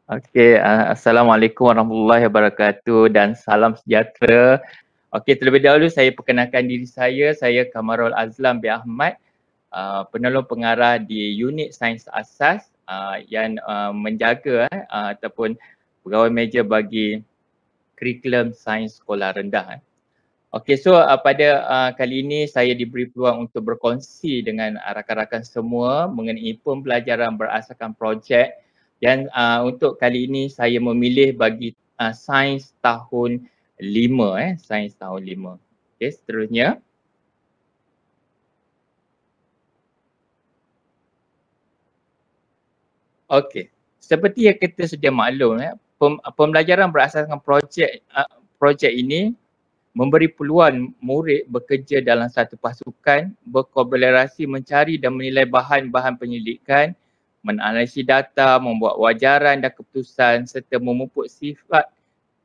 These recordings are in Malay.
Okey, Assalamualaikum warahmatullahi wabarakatuh dan salam sejahtera. Okey, terlebih dahulu saya perkenalkan diri saya Kamarul Azlam bin Ahmad, penolong pengarah di Unit Sains Asas yang menjaga ataupun pegawai meja bagi kurikulum sains sekolah rendah. Okey, so pada kali ini saya diberi peluang untuk berkongsi dengan rakan-rakan semua mengenai pembelajaran berasaskan projek dan untuk kali ini saya memilih bagi sains tahun 5 sains tahun 5. Okey, seterusnya. Okey, seperti yang kita sedia maklum pembelajaran berasaskan projek ini memberi peluang murid bekerja dalam satu pasukan, berkolaborasi mencari dan menilai bahan-bahan penyelidikan, menganalisis data, membuat wajaran dan keputusan serta memupuk sifat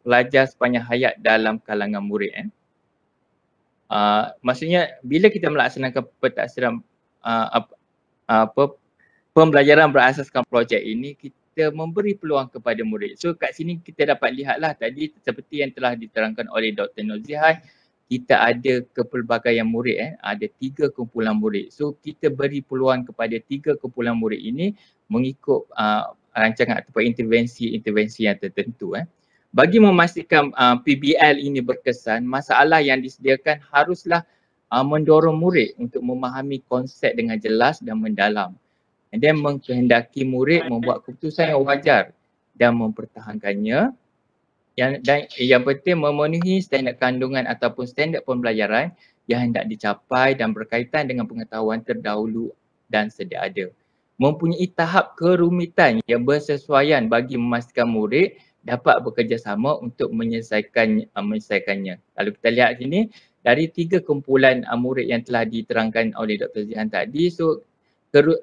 pelajar sepanjang hayat dalam kalangan murid. Maksudnya bila kita melaksanakan pentadsiran pembelajaran berasaskan projek ini, kita memberi peluang kepada murid. So kat sini kita dapat lihatlah tadi seperti yang telah diterangkan oleh Dr. Nozihan, kita ada kepelbagaian murid ada 3 kumpulan murid. So kita beri peluang kepada 3 kumpulan murid ini mengikut rancangan ataupun intervensi yang tertentu. Bagi memastikan PBL ini berkesan, masalah yang disediakan haruslah mendorong murid untuk memahami konsep dengan jelas dan mendalam. And then mengkehendaki murid membuat keputusan yang wajar dan mempertahankannya. Yang penting memenuhi standard kandungan ataupun standard pembelajaran yang hendak dicapai dan berkaitan dengan pengetahuan terdahulu dan sedia ada. Mempunyai tahap kerumitan yang bersesuaian bagi memastikan murid dapat bekerjasama untuk menyelesaikannya. Kalau kita lihat sini, dari 3 kumpulan murid yang telah diterangkan oleh Dr. Zihan tadi, so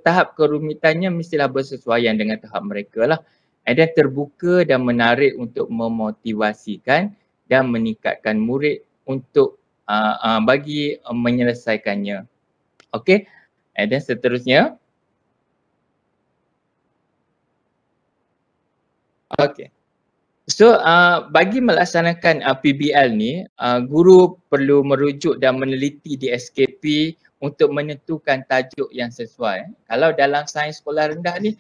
tahap kerumitannya mestilah bersesuaian dengan tahap mereka lah. And then terbuka dan menarik untuk memotivasikan dan meningkatkan murid untuk bagi menyelesaikannya. Okay, and then seterusnya. Okay. So bagi melaksanakan PBL ni, guru perlu merujuk dan meneliti di SKP untuk menentukan tajuk yang sesuai. Kalau dalam sains sekolah rendah ni,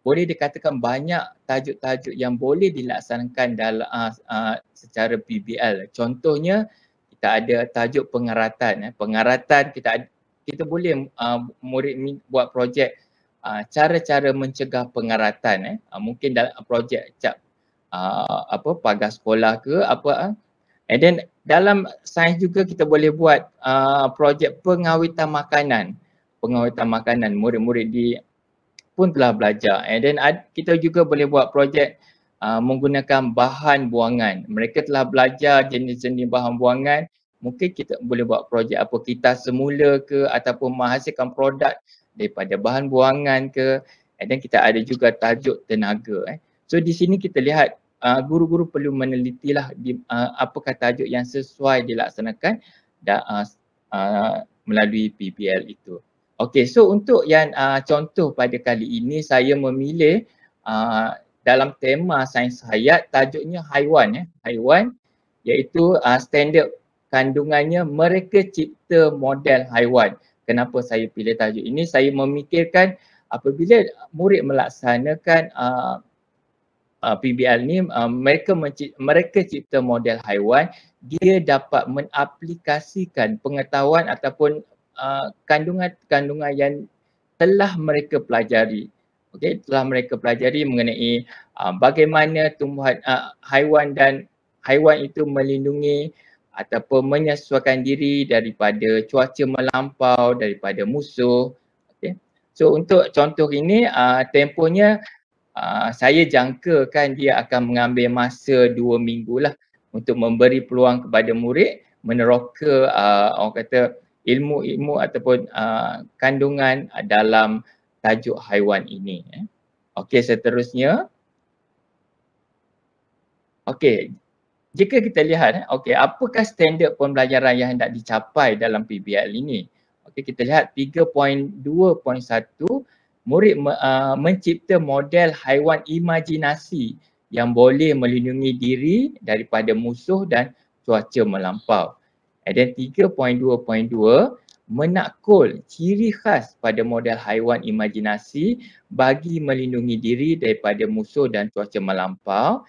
boleh dikatakan banyak tajuk-tajuk yang boleh dilaksanakan dalam secara PBL. Contohnya kita ada tajuk pengaratan. Pengaratan kita boleh murid buat projek cara-cara mencegah pengaratan. Mungkin dalam projek pagar sekolah ke apa. And then dalam sains juga kita boleh buat projek pengawitan makanan. Pengawitan makanan, murid-murid pun telah belajar. And then kita juga boleh buat projek menggunakan bahan buangan. Mereka telah belajar jenis-jenis bahan buangan. Mungkin kita boleh buat projek apa kita semula ke ataupun menghasilkan produk daripada bahan buangan ke. And then kita ada juga tajuk tenaga. So di sini kita lihat guru-guru perlu menelitilah apakah tajuk yang sesuai dilaksanakan melalui PBL itu. Okey, so untuk yang contoh pada kali ini saya memilih dalam tema sains hayat tajuknya haiwan. Haiwan iaitu standard kandungannya mereka cipta model haiwan. Kenapa saya pilih tajuk ini? Saya memikirkan apabila murid melaksanakan PBL ni mereka cipta model haiwan, dia dapat mengaplikasikan pengetahuan ataupun kandungan-kandungan yang telah mereka pelajari. Okey, telah mereka pelajari mengenai bagaimana tumbuhan haiwan dan haiwan itu melindungi ataupun menyesuaikan diri daripada cuaca melampau, daripada musuh. Okey. So untuk contoh ini tempohnya saya jangkakan dia akan mengambil masa 2 minggu lah untuk memberi peluang kepada murid meneroka orang kata ilmu-ilmu ataupun kandungan dalam tajuk haiwan ini. Okey, seterusnya. Okey, jika kita lihat okey, apakah standard pembelajaran yang hendak dicapai dalam PBL ini? Okey, kita lihat 3.2.1 murid mencipta model haiwan imajinasi yang boleh melindungi diri daripada musuh dan cuaca melampau. Dan 3.2.2, menakul ciri khas pada model haiwan imajinasi bagi melindungi diri daripada musuh dan cuaca melampau.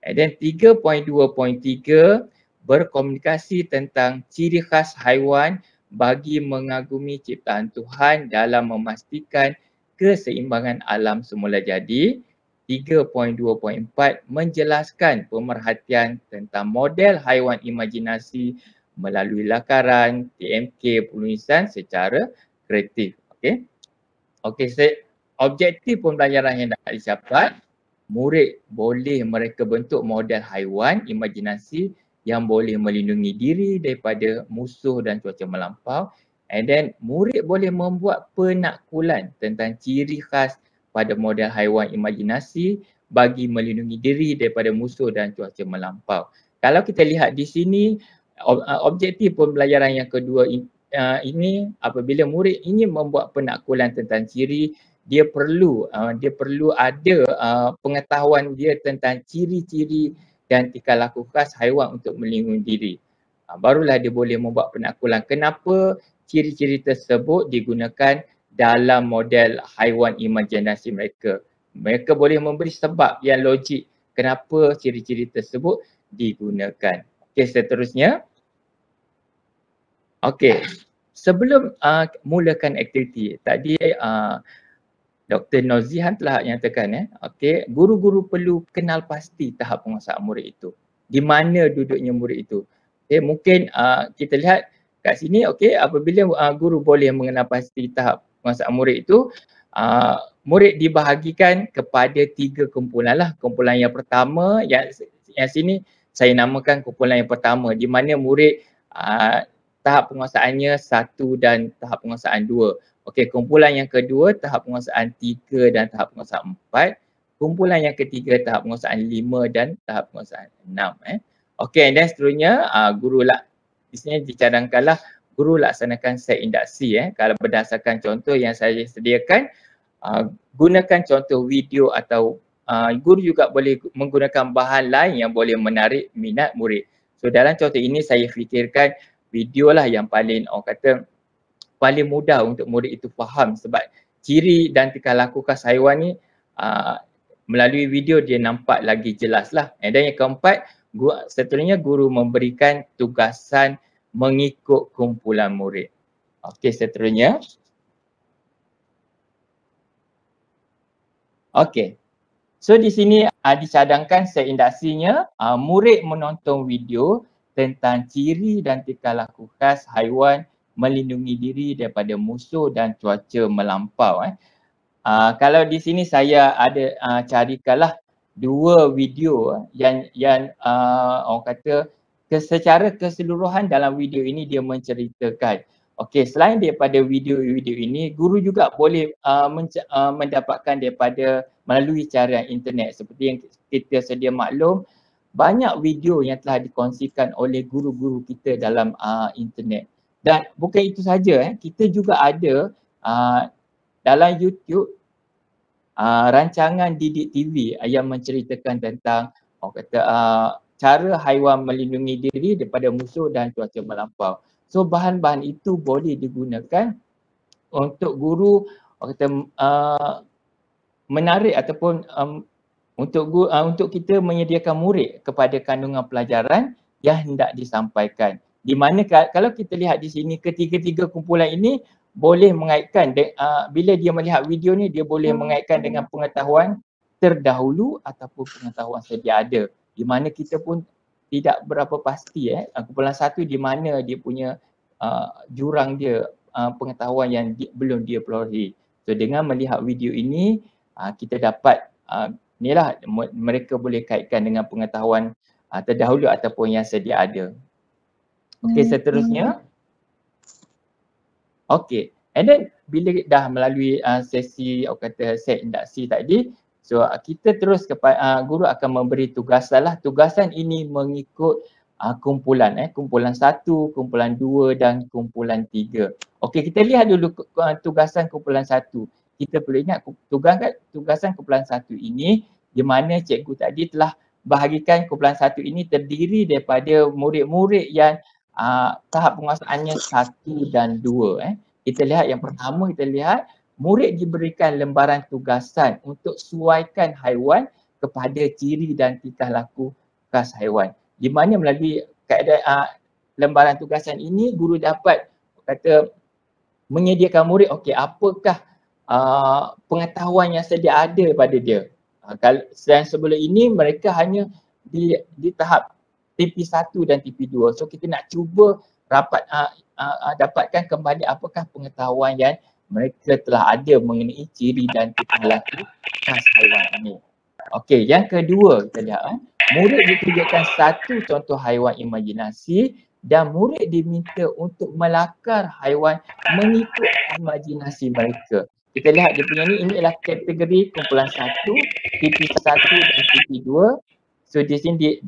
Dan 3.2.3, berkomunikasi tentang ciri khas haiwan bagi mengagumi ciptaan Tuhan dalam memastikan keseimbangan alam semula jadi. 3.2.4, menjelaskan pemerhatian tentang model haiwan imajinasi melalui lakaran TMK penulisan secara kreatif. Okey. Objektif pembelajaran yang nak dicapai, murid boleh mereka bentuk model haiwan imajinasi yang boleh melindungi diri daripada musuh dan cuaca melampau, and then murid boleh membuat penakkulan tentang ciri khas pada model haiwan imajinasi bagi melindungi diri daripada musuh dan cuaca melampau. Kalau kita lihat di sini, objektif pembelajaran yang kedua ini, apabila murid ingin membuat penakkulan tentang ciri, dia perlu ada pengetahuan dia tentang ciri-ciri dan tingkah laku khas haiwan untuk melindungi diri. Barulah dia boleh membuat penakkulan kenapa ciri-ciri tersebut digunakan dalam model haiwan imajinasi mereka. Mereka boleh memberi sebab yang logik kenapa ciri-ciri tersebut digunakan. Okey, seterusnya. Okey, sebelum mulakan aktiviti, tadi Dr. Nozihan telah nyatakan okey, guru-guru perlu kenal pasti tahap penguasaan murid itu. Di mana duduknya murid itu. Okey, mungkin kita lihat kat sini, okey, apabila guru boleh mengenal pasti tahap penguasaan murid itu, murid dibahagikan kepada 3 kumpulan lah. Kumpulan yang pertama, yang sini saya namakan kumpulan yang pertama, di mana murid tahap penguasaannya 1 dan tahap penguasaan 2. Okey, kumpulan yang kedua tahap penguasaan 3 dan tahap penguasaan 4. Kumpulan yang ketiga tahap penguasaan 5 dan tahap penguasaan 6. Okey, dan seterusnya guru di sini dicadangkanlah guru laksanakan set induksi. Kalau berdasarkan contoh yang saya sediakan, gunakan contoh video atau guru juga boleh menggunakan bahan lain yang boleh menarik minat murid. So dalam contoh ini saya fikirkan video lah yang paling paling mudah untuk murid itu faham, sebab ciri dan tingkah laku khas haiwan ni melalui video dia nampak lagi jelas lah. Dan yang keempat, seterusnya guru memberikan tugasan mengikut kumpulan murid. Okey, seterusnya. Okey. So di sini dicadangkan set induksinya, murid menonton video tentang ciri dan tingkah laku khas haiwan melindungi diri daripada musuh dan cuaca melampau. Kalau di sini saya ada carikanlah 2 video yang orang kata secara keseluruhan dalam video ini dia menceritakan. Okey, selain daripada video-video ini, guru juga boleh mendapatkan daripada melalui cara internet. Seperti yang kita sedia maklum, banyak video yang telah dikongsikan oleh guru-guru kita dalam internet. Dan bukan itu saja, kita juga ada dalam YouTube rancangan Didik TV yang menceritakan tentang cara haiwan melindungi diri daripada musuh dan cuaca melampau. So bahan-bahan itu boleh digunakan untuk guru menarik ataupun untuk kita menyediakan murid kepada kandungan pelajaran yang hendak disampaikan. Di mana kalau kita lihat di sini, ketiga-tiga kumpulan ini boleh mengaitkan bila dia melihat video ni, dia boleh mengaitkan dengan pengetahuan terdahulu ataupun pengetahuan sedia ada, di mana kita pun tidak berapa pasti kumpulan 1 di mana dia punya jurang dia pengetahuan yang belum dia perolehi. So dengan melihat video ini, kita dapat inilah mereka boleh kaitkan dengan pengetahuan terdahulu ataupun yang sedia ada. Okey, seterusnya. Okey, and then bila dah melalui sesi set induksi tadi, so kita terus kepada guru akan memberi tugasan lah. Tugasan ini mengikut kumpulan kumpulan 1, kumpulan 2 dan kumpulan 3. Okey, kita lihat dulu tugasan kumpulan 1. kita perlu ingat tugasan kumpulan 1 ini di mana cikgu tadi telah bahagikan kumpulan 1 ini terdiri daripada murid-murid yang tahap penguasaannya 1 dan 2. Kita lihat yang pertama, kita lihat murid diberikan lembaran tugasan untuk suaikan haiwan kepada ciri dan tingkah laku khas haiwan. Di mana melalui keadaan lembaran tugasan ini guru dapat menyediakan murid, okey, apakah pengetahuan yang sedia ada pada dia. Dan sebelum ini mereka hanya di tahap TP1 dan TP2. So kita nak cuba dapatkan kembali apakah pengetahuan yang mereka telah ada mengenai ciri dan tingkah laku khas haiwan ini. Okey, yang kedua kita lihat, murid ditunjukkan satu contoh haiwan imajinasi dan murid diminta untuk melakar haiwan mengikut imajinasi mereka. Kita lihat dia punya ini adalah kategori kumpulan 1, TP1 dan TP2. So di sini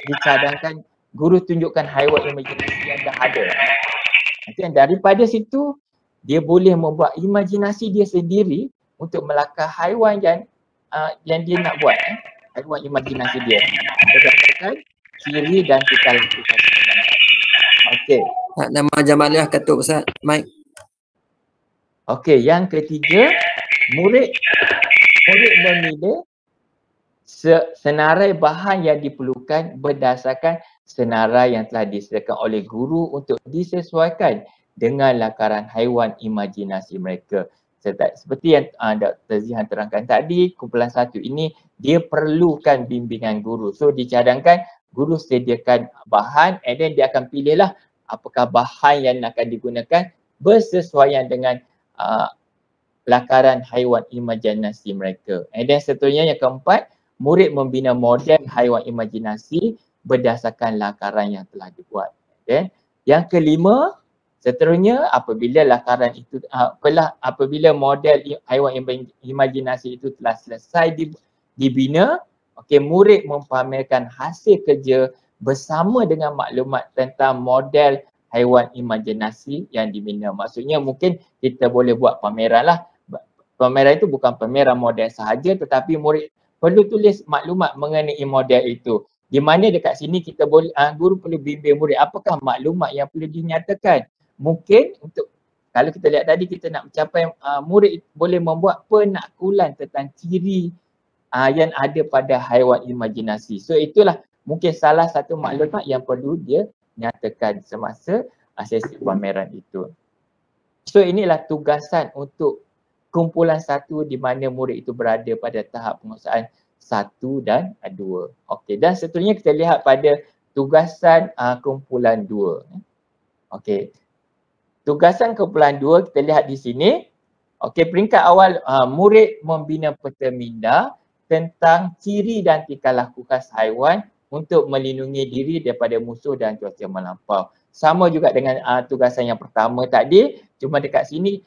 dicadangkan guru tunjukkan haiwan imajinasi yang dah ada. Dan daripada situ dia boleh membuat imajinasi dia sendiri untuk melakar haiwan yang dia nak buat, haiwan imajinasi dia berdasarkan ciri dan tingkah laku khas haiwan tadi. Okey. Nama Jamaliah ketuk Ustaz Mike. Okey, yang ketiga, murid memilih senarai bahan yang diperlukan berdasarkan senarai yang telah disediakan oleh guru untuk disesuaikan dengan lakaran haiwan imajinasi mereka. Seperti yang Dr. Zihan terangkan tadi, kumpulan 1 ini dia perlukan bimbingan guru. So dicadangkan guru sediakan bahan and then dia akan pilihlah apakah bahan yang akan digunakan bersesuaian dengan lakaran haiwan imajinasi mereka. And then seterusnya yang keempat, murid membina model haiwan imajinasi berdasarkan lakaran yang telah dibuat. Then yang kelima, seterusnya apabila lakaran itu apabila model haiwan imajinasi itu telah selesai dibina, okey, murid mempamerkan hasil kerja bersama dengan maklumat tentang model haiwan imajinasi yang dibina. Maksudnya mungkin kita boleh buat pameran lah. Pameran itu bukan pameran model sahaja tetapi murid perlu tulis maklumat mengenai model itu. Di mana dekat sini kita boleh guru perlu bimbing murid apakah maklumat yang perlu dinyatakan. Mungkin untuk kalau kita lihat tadi kita nak mencapai murid boleh membuat penaklulan tentang ciri yang ada pada haiwan imajinasi. So itulah mungkin salah satu maklumat yang perlu dia nyatakan semasa sesi pameran itu. So inilah tugasan untuk kumpulan 1 di mana murid itu berada pada tahap penguasaan 1 dan 2. Okey, dan seterusnya kita lihat pada tugasan kumpulan 2. Okey. Tugasan kumpulan 2 kita lihat di sini. Okey, peringkat awal murid membina peta minda tentang ciri dan tingkah laku khas haiwan untuk melindungi diri daripada musuh dan cuaca melampau. Sama juga dengan tugasan yang pertama tadi, cuma dekat sini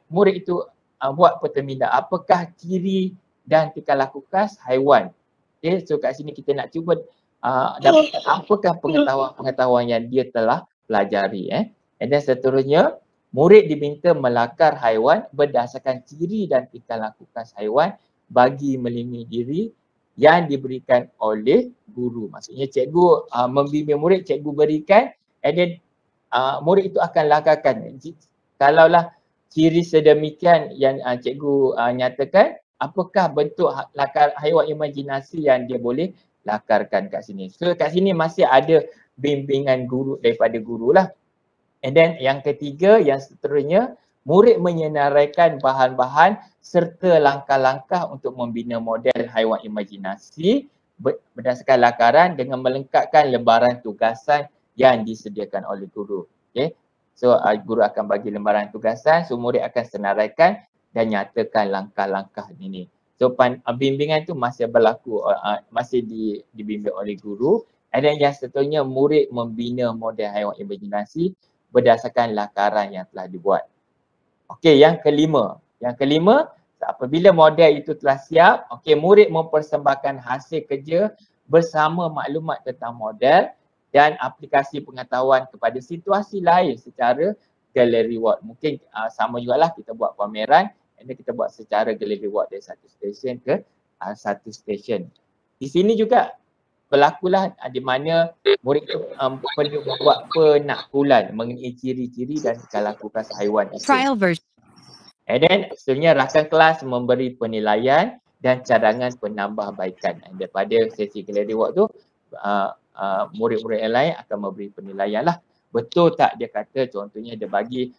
murid itu buat peta minda apakah ciri dan tingkah laku khas haiwan. Okay, so kat sini kita nak cuba dapatkan apakah pengetahuan yang dia telah pelajari. And then seterusnya, murid diminta melakar haiwan berdasarkan ciri dan tingkah laku khas haiwan bagi melindungi diri yang diberikan oleh guru. Maksudnya cikgu membimbing murid, cikgu berikan and then murid itu akan lakarkan. Kalaulah ciri sedemikian yang cikgu nyatakan, apakah bentuk lakar haiwan imajinasi yang dia boleh lakarkan kat sini. So kat sini masih ada bimbingan guru daripada guru lah. And then yang ketiga, yang seterusnya, murid menyenaraikan bahan-bahan serta langkah-langkah untuk membina model haiwan imajinasi berdasarkan lakaran dengan melengkapkan lembaran tugasan yang disediakan oleh guru. Okay. So guru akan bagi lembaran tugasan, so murid akan senaraikan dan nyatakan langkah-langkah ini. So bimbingan itu masih berlaku, masih dibimbing oleh guru. And then yang seterusnya, murid membina model haiwan imajinasi berdasarkan lakaran yang telah dibuat. Okey, yang kelima. Yang kelima, apabila model itu telah siap, okey, murid mempersembahkan hasil kerja bersama maklumat tentang model dan aplikasi pengetahuan kepada situasi lain secara gallery walk. Mungkin sama jugalah kita buat pameran and then kita buat secara gallery walk dari satu stesen ke satu stesen. Di sini juga berlakulah di mana murid itu perlu membuat penaklukan mengenai ciri-ciri dan tingkah laku khas haiwan itu. Trial version. And then seterusnya rakan kelas memberi penilaian dan cadangan penambahbaikan. And daripada sesi gallery walk tu murid-murid yang lain akan memberi penilaian lah. Betul tak dia kata, contohnya dia bagi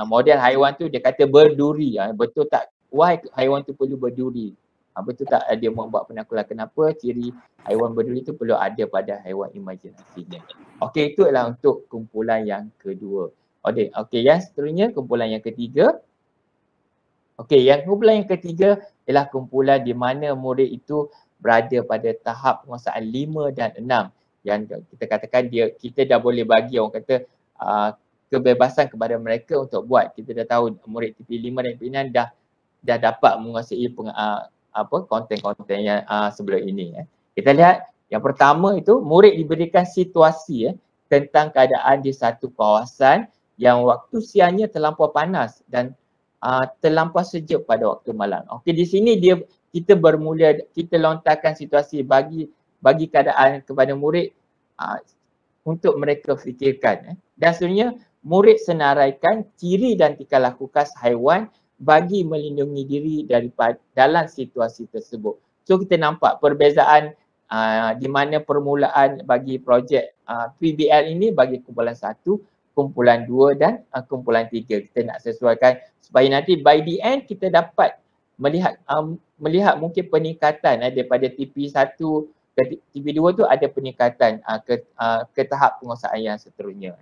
model haiwan tu dia kata berduri. Betul tak why haiwan tu perlu berduri? Betul tak dia membuat penaklukan kenapa ciri haiwan berduri tu perlu ada pada haiwan imajinasinya. Okey, itulah untuk kumpulan yang kedua. Okey, yang seterusnya kumpulan yang ketiga. Okey, yang kumpulan yang ketiga ialah kumpulan di mana murid itu berada pada tahap penguasaan 5 dan 6. Yang kita katakan kita dah boleh bagi orang kata kebebasan kepada mereka untuk buat. Kita dah tahu murid TP 5 dan TP 6 dah dapat menguasai konten-konten yang sebelum ini. Kita lihat yang pertama itu murid diberikan situasi tentang keadaan di satu kawasan yang waktu siangnya terlampau panas dan terlampau sejuk pada waktu malam. Okey, di sini kita lontarkan situasi bagi keadaan kepada murid untuk mereka fikirkan. Dan seterusnya murid senaraikan ciri dan tingkah laku khas haiwan bagi melindungi diri daripada dalam situasi tersebut. So kita nampak perbezaan di mana permulaan bagi projek PBL ini bagi kumpulan 1, kumpulan 2 dan kumpulan 3. Kita nak sesuaikan supaya nanti by the end kita dapat melihat mungkin peningkatan daripada TP1 ke TP2 tu ada peningkatan ke tahap penguasaan yang seterusnya.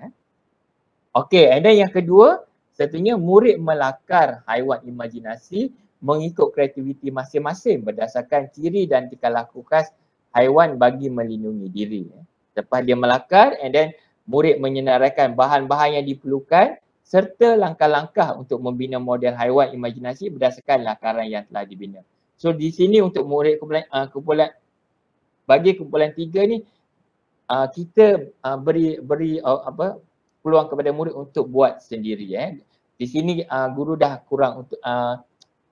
Okey, and then yang kedua, satunya murid melakar haiwan imajinasi mengikut kreativiti masing-masing berdasarkan ciri dan tingkah laku khas haiwan bagi melindungi diri. Lepas dia melakar and then murid menyenaraikan bahan-bahan yang diperlukan serta langkah-langkah untuk membina model haiwan imajinasi berdasarkan lakaran yang telah dibina. So di sini untuk murid kumpulan bagi kumpulan 3 ni kita beri peluang kepada murid untuk buat sendiri. Di sini guru dah kurang untuk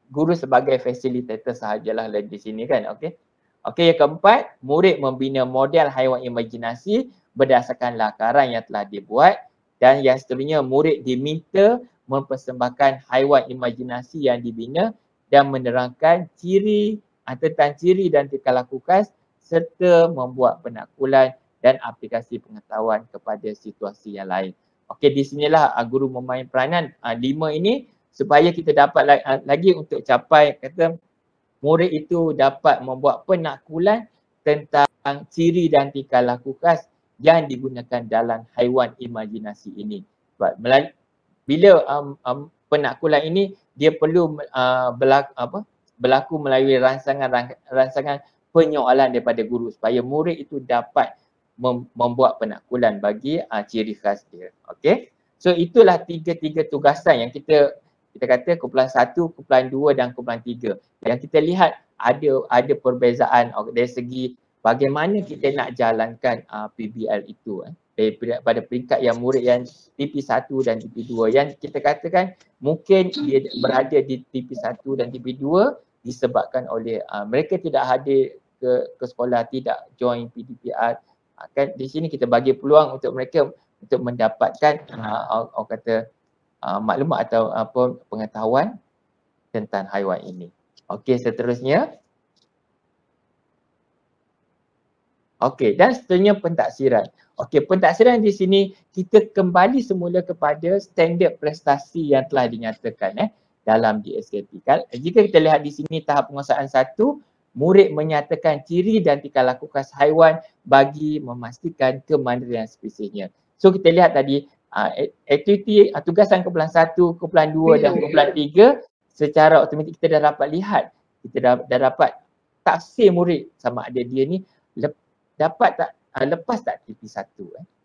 guru sebagai fasilitator sahajalah di sini kan. Okey, yang keempat, murid membina model haiwan imajinasi berdasarkan lakaran yang telah dibuat dan yang seterusnya murid diminta mempersembahkan haiwan imajinasi yang dibina dan menerangkan tentang ciri dan tingkah laku khas serta membuat penaklukan dan aplikasi pengetahuan kepada situasi yang lain. Okey, di sinilah guru memain peranan 5 ini supaya kita dapat lagi untuk capai kata murid itu dapat membuat penaklukan tentang ciri dan tingkah laku khas yang digunakan dalam haiwan imajinasi ini. Bila penaklukan ini dia perlu berlaku melalui rangsangan penyoalan daripada guru supaya murid itu dapat membuat penaklukan bagi ciri khas dia. Okey. So itulah tiga tugasan yang kita kata kumpulan 1, kumpulan 2 dan kumpulan 3. Yang kita lihat ada perbezaan dari segi bagaimana kita nak jalankan PBL itu daripada peringkat yang murid yang TP1 dan TP2 yang kita katakan mungkin dia berada di TP1 dan TP2 disebabkan oleh mereka tidak hadir ke sekolah, tidak join PDPR. Kan di sini kita bagi peluang untuk mereka untuk mendapatkan maklumat atau pengetahuan tentang haiwan ini. Okey, seterusnya. Okey, dan seterusnya pentaksiran. Okey, pentaksiran di sini kita kembali semula kepada standard prestasi yang telah dinyatakan dalam DSKP. Jika kita lihat di sini tahap penguasaan 1, murid menyatakan ciri dan tingkah laku khas haiwan bagi memastikan kemandirian spesiesnya. So kita lihat tadi aktiviti tugasan kumpulan 1, kumpulan 2 dan kumpulan 3 secara automatik kita dah dapat lihat, kita dah dapat tafsir murid sama ada dia ni dapat tak lepas tak TP1.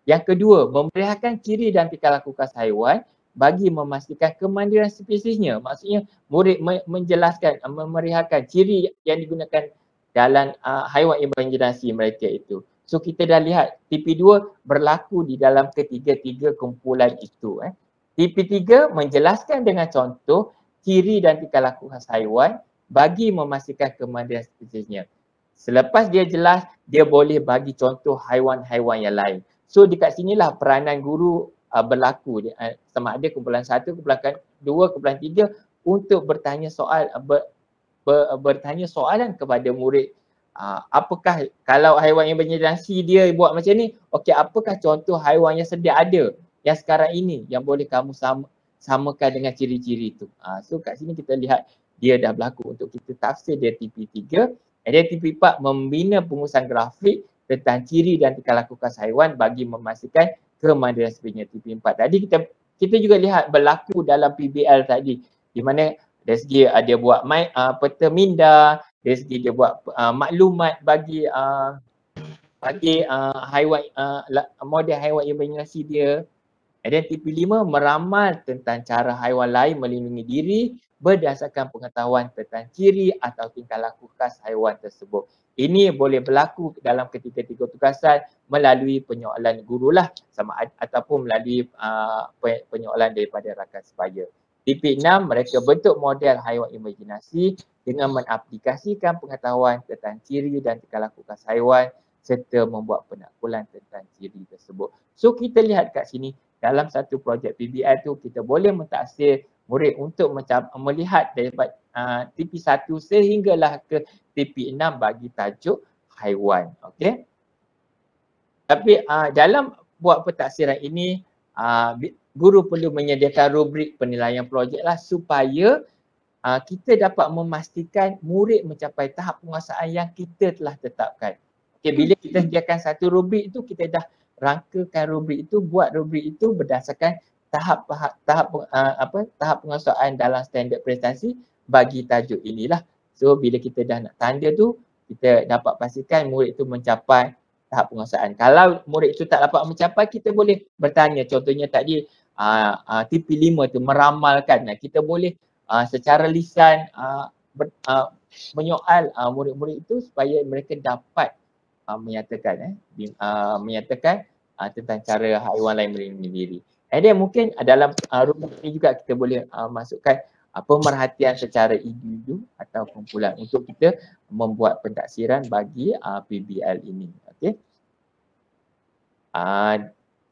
Yang kedua, memeriahkan ciri dan tingkah laku khas haiwan bagi memastikan kemandirian spesiesnya. Maksudnya murid menjelaskan, memeriahkan ciri yang digunakan dalam haiwan imajinasi mereka itu. So kita dah lihat TP2 berlaku di dalam ketiga-tiga kumpulan itu. TP3 menjelaskan dengan contoh ciri dan tingkah laku khas haiwan bagi memastikan kemandiran spesiesnya. Selepas dia jelas, dia boleh bagi contoh haiwan-haiwan yang lain. So dekat sinilah peranan guru berlaku, sama ada kumpulan 1, kumpulan 2, kumpulan 3 untuk bertanya soal, bertanya soalan kepada murid. Apakah kalau haiwan yang berjenerasi dia buat macam ni, okey, apakah contoh haiwan yang sedia ada yang sekarang ini yang boleh kamu samakan dengan ciri-ciri itu. So kat sini kita lihat dia dah berlaku untuk kita tafsir dia TP3. And then TP4 membina pengurusan grafik tentang ciri dan tingkah laku khas haiwan bagi memastikan kemandiran spesiesnya. TP4 tadi kita juga lihat berlaku dalam PBL tadi, di mana dari segi dia buat peta minda, dari segi dia buat maklumat bagi haiwan, model haiwan yang berjenerasi dia. And then TP5 meramal tentang cara haiwan lain melindungi diri berdasarkan pengetahuan tentang ciri atau tingkah laku khas haiwan tersebut. Ini boleh berlaku dalam ketiga-tiga tugasan melalui penyoalan gurulah ataupun melalui penyoalan daripada rakan sebaya. TP6 mereka bentuk model haiwan imajinasi dengan mengaplikasikan pengetahuan tentang ciri dan tingkah laku khas haiwan serta membuat penakbulan tentang ciri tersebut. So kita lihat kat sini dalam satu projek PBL tu kita boleh mentaksir murid untuk melihat daripada TP1 sehinggalah ke TP6 bagi tajuk haiwan. Okey. Tapi dalam buat pentaksiran ini guru perlu menyediakan rubrik penilaian projek lah supaya kita dapat memastikan murid mencapai tahap penguasaan yang kita telah tetapkan. Okey, bila kita sediakan satu rubrik itu, kita dah rangkakan rubrik itu, buat rubrik itu berdasarkan tahap penguasaan dalam standard prestasi bagi tajuk inilah. So bila kita dah nak tanda tu, kita dapat pastikan murid itu mencapai tahap penguasaan. Kalau murid itu tak dapat mencapai, kita boleh bertanya. Contohnya tadi TP5 tu meramalkan. Kita boleh secara lisan menyoal murid-murid itu supaya mereka dapat menyatakan tentang cara haiwan lain melindungi diri. And then mungkin dalam rubrik ini juga kita boleh masukkan pemerhatian secara individu atau kumpulan untuk kita membuat pentaksiran bagi PBL ini. Okey.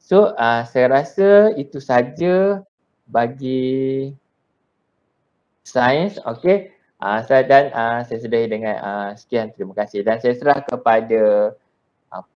So saya rasa itu saja bagi sains. Okey. Saya sudahi dengan sekian, terima kasih dan saya serah kepada